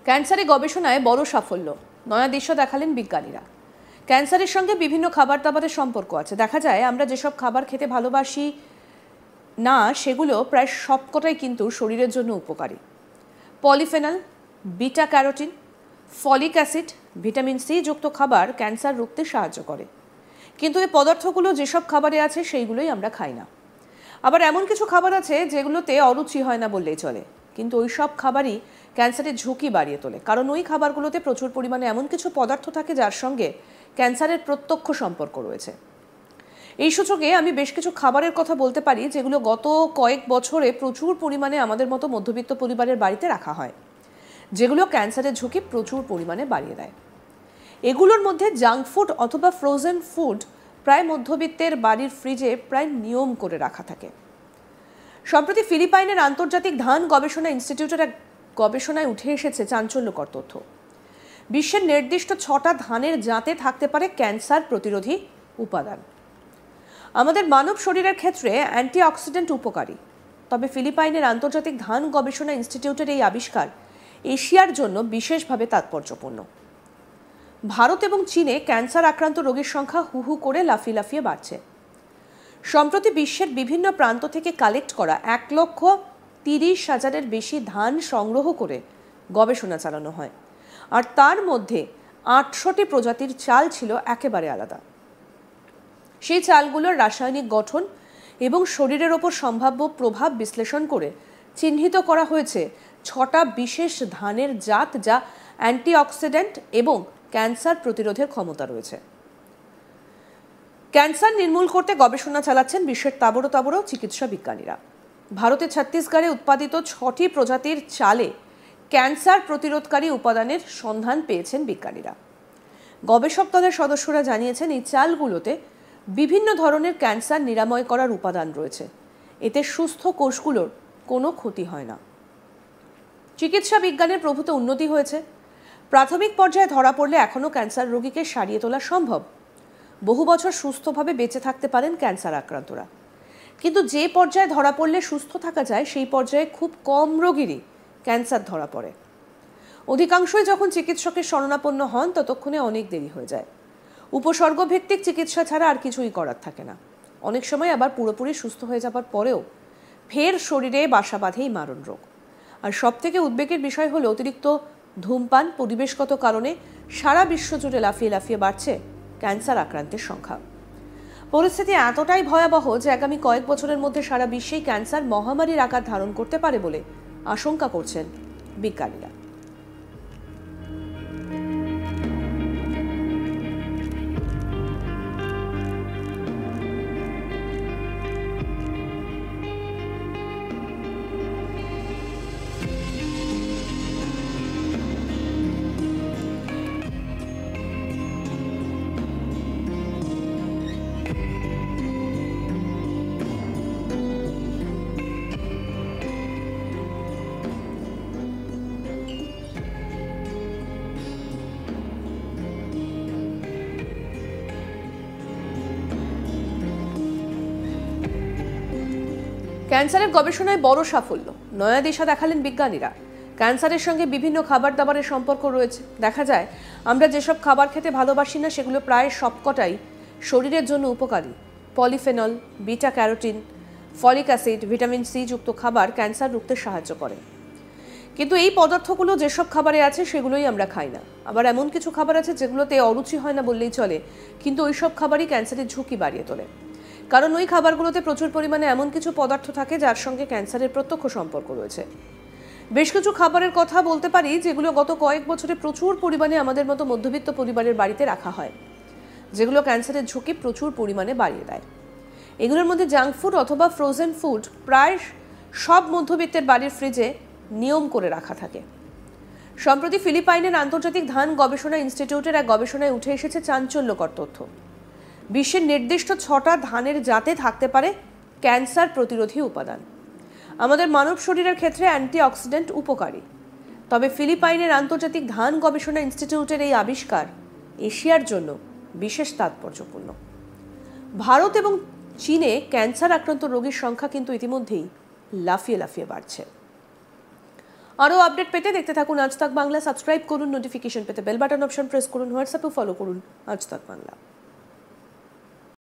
ক্যান্সারে গবেষণায় বড় সাফল্য, নয়া দৃশ্য দেখালেন বিজ্ঞানীরা। ক্যান্সারের সঙ্গে বিভিন্ন খাবার দাবারের সম্পর্ক আছে। দেখা যায় আমরা যেসব খাবার খেতে ভালোবাসি না সেগুলো প্রায় সবকটাই কিন্তু শরীরের জন্য উপকারী। Polyphenol, beta carotene, folic acid, vitamin C যুক্ত খাবার ক্যান্সার রুখতে সাহায্য করে। কিন্তু এই পদার্থগুলো যেসব খাবারে আছে সেইগুলোই আমরা খাই না। আবার এমন কিছু খাবার আছে যেগুলোতে অরুচি হয় না বললেই চলে, কিন্তু ওই সব খাবারই ক্যান্সারের ঝুঁকি বাড়িয়ে তোলে। কারণ ওই খাবারগুলোতে প্রচুর পরিমাণে এমন কিছু পদার্থ থাকে যার সঙ্গে ক্যান্সারের প্রত্যক্ষ সম্পর্ক রয়েছে। এই সূচকে আমি বেশ কিছু খাবারের কথা বলতে পারি যেগুলো গত কয়েক বছরে প্রচুর পরিমাণে আমাদের মতো মধ্যবিত্ত পরিবারের বাড়িতে রাখা হয়, যেগুলো ক্যান্সারের ঝুঁকি প্রচুর পরিমাণে বাড়িয়ে দেয়। এগুলোর মধ্যে জাঙ্ক ফুড অথবা ফ্রোজেন ফুড প্রায় মধ্যবিত্তের বাড়ির ফ্রিজে প্রায় নিয়ম করে রাখা থাকে। সম্প্রতি ফিলিপাইনের আন্তর্জাতিক ধান গবেষণা ইনস্টিটিউটের এক গবেষণায় উঠে এসেছে চাঞ্চল্যকর তথ্য। বিশ্বের নির্দিষ্ট 6টা ধানের জাতে থাকতে পারে ক্যান্সার প্রতিরোধী উপাদান। আমাদের মানব শরীরের ক্ষেত্রে অ্যান্টিঅক্সিডেন্ট উপকারী। তবে ফিলিপাইনের আন্তর্জাতিক ধান গবেষণা ইনস্টিটিউটের এই আবিষ্কার এশিয়ার জন্য বিশেষভাবে তাৎপর্যপূর্ণ। ভারত এবং চীনে ক্যান্সার আক্রান্ত রোগীর সংখ্যা হু হু করে লাফিয়ে লাফিয়ে বাড়ছে। সম্প্রতি বিশ্বের বিভিন্ন প্রান্ত থেকে কালেক্ট করা 1,30,000-এর বেশি ধান সংগ্রহ করে গবেষণা চালানো হয়, আর তার মধ্যে 800টি প্রজাতির চাল ছিল একেবারে আলাদা। সেই চালগুলোর রাসায়নিক গঠন এবং শরীরের ওপর সম্ভাব্য প্রভাব বিশ্লেষণ করে চিহ্নিত করা হয়েছে 6টা বিশেষ ধানের জাত যা অ্যান্টিঅক্সিডেন্ট এবং ক্যান্সার প্রতিরোধের ক্ষমতা রয়েছে। ক্যান্সার নির্মূল করতে গবেষণা চালাচ্ছেন বিশ্বের তাবড় তাবড় চিকিৎসা বিজ্ঞানীরা। ভারতের ছত্তিশগড়ে উৎপাদিত 6টি প্রজাতির চালে ক্যান্সার প্রতিরোধকারী উপাদানের সন্ধান পেয়েছেন বিজ্ঞানীরা। গবেষক দলের সদস্যরা জানিয়েছেন এই চালগুলোতে বিভিন্ন ধরনের ক্যান্সার নিরাময় করার উপাদান রয়েছে। এতে সুস্থ কোষগুলোর কোনো ক্ষতি হয় না। চিকিৎসা বিজ্ঞানের প্রভূত উন্নতি হয়েছে। প্রাথমিক পর্যায়ে ধরা পড়লে এখনও ক্যান্সার রোগীকে সারিয়ে তোলা সম্ভব। বহু বছর সুস্থভাবে বেঁচে থাকতে পারেন ক্যান্সার আক্রান্তরা। কিন্তু যে পর্যায়ে ধরা পড়লে সুস্থ থাকা যায় সেই পর্যায়ে খুব কম রোগীরই ক্যান্সার ধরা পড়ে। অধিকাংশই যখন চিকিৎসকের শরণাপন্ন হন ততক্ষণে অনেক দেরি হয়ে যায়। উপসর্গ ভিত্তিক চিকিৎসা ছাড়া আর কিছুই করার থাকে না। অনেক সময় আবার পুরোপুরি সুস্থ হয়ে যাবার পরেও ফের শরীরে বাসা বাঁধেই মারণ রোগ। আর সবথেকে উদ্বেগের বিষয় হলো অতিরিক্ত ধূমপান, পরিবেশগত কারণে সারা বিশ্ব জুড়ে লাফিয়ে লাফিয়ে বাড়ছে ক্যান্সার আক্রান্তের সংখ্যা। পরিস্থিতি এতটাই ভয়াবহ যে আগামী কয়েক বছরের মধ্যে সারা বিশ্বেই ক্যান্সার মহামারীর আকার ধারণ করতে পারে বলে আশঙ্কা করছেন বিজ্ঞানীরা। ক্যান্সারের গবেষণায় বড় সাফল্য, নয়া দিশা দেখালেন বিজ্ঞানীরা। ক্যান্সারের সঙ্গে বিভিন্ন খাবার দাবারের সম্পর্ক রয়েছে। দেখা যায় আমরা যেসব খাবার খেতে ভালোবাসি না সেগুলো প্রায় সবকটাই শরীরের জন্য উপকারী। Polyphenol, beta carotene, folic acid, vitamin C যুক্ত খাবার ক্যান্সার রুখতে সাহায্য করে। কিন্তু এই পদার্থগুলো যেসব খাবারে আছে সেগুলোই আমরা খাই না। আবার এমন কিছু খাবার আছে যেগুলোতে অরুচি হয় না বললেই চলে, কিন্তু ওই সব খাবারই ক্যান্সারের ঝুঁকি বাড়িয়ে তোলে। কারণ ওই খাবারগুলোতে প্রচুর পরিমাণে এমন কিছু পদার্থ থাকে যার সঙ্গে ক্যান্সারের প্রত্যক্ষ সম্পর্ক রয়েছে। বেশ কিছু খাবারের কথা বলতে পারি যেগুলো গত কয়েক বছরে প্রচুর পরিমাণে আমাদের মতো মধ্যবিত্ত পরিবারের বাড়িতে রাখা হয়, যেগুলো ক্যান্সারের ঝুঁকি প্রচুর পরিমাণে বাড়িয়ে দেয়। এগুলোর মধ্যে জাঙ্ক ফুড অথবা ফ্রোজেন ফুড প্রায় সব মধ্যবিত্তের বাড়ির ফ্রিজে নিয়ম করে রাখা থাকে। সম্প্রতি ফিলিপাইনের আন্তর্জাতিক ধান গবেষণা ইনস্টিটিউটের এক গবেষণায় উঠে এসেছে চাঞ্চল্যকর তথ্য। বিশ্বের নির্দিষ্ট 6টা ধানের জাতে থাকতে পারে ক্যান্সার প্রতিরোধী উপাদান। আমাদের মানব শরীরের ক্ষেত্রে অ্যান্টিঅক্সিডেন্ট উপকারী। তবে ফিলিপাইনের আন্তর্জাতিক ধান গবেষণা ইনস্টিটিউটের এই আবিষ্কার এশিয়ার জন্য বিশেষ তাৎপর্যপূর্ণ। ভারত এবং চীনে ক্যান্সার আক্রান্ত রোগীর সংখ্যা কিন্তু ইতিমধ্যেই লাফিয়ে লাফিয়ে বাড়ছে। আরও আপডেট পেতে দেখতে থাকুন আজ তাক বাংলা। সাবস্ক্রাইব করুন, নোটিফিকেশন পেতে বেল বাটন অপশন প্রেস করুন, হোয়াটসঅ্যাপেও ফলো করুন আজ তাক বাংলা।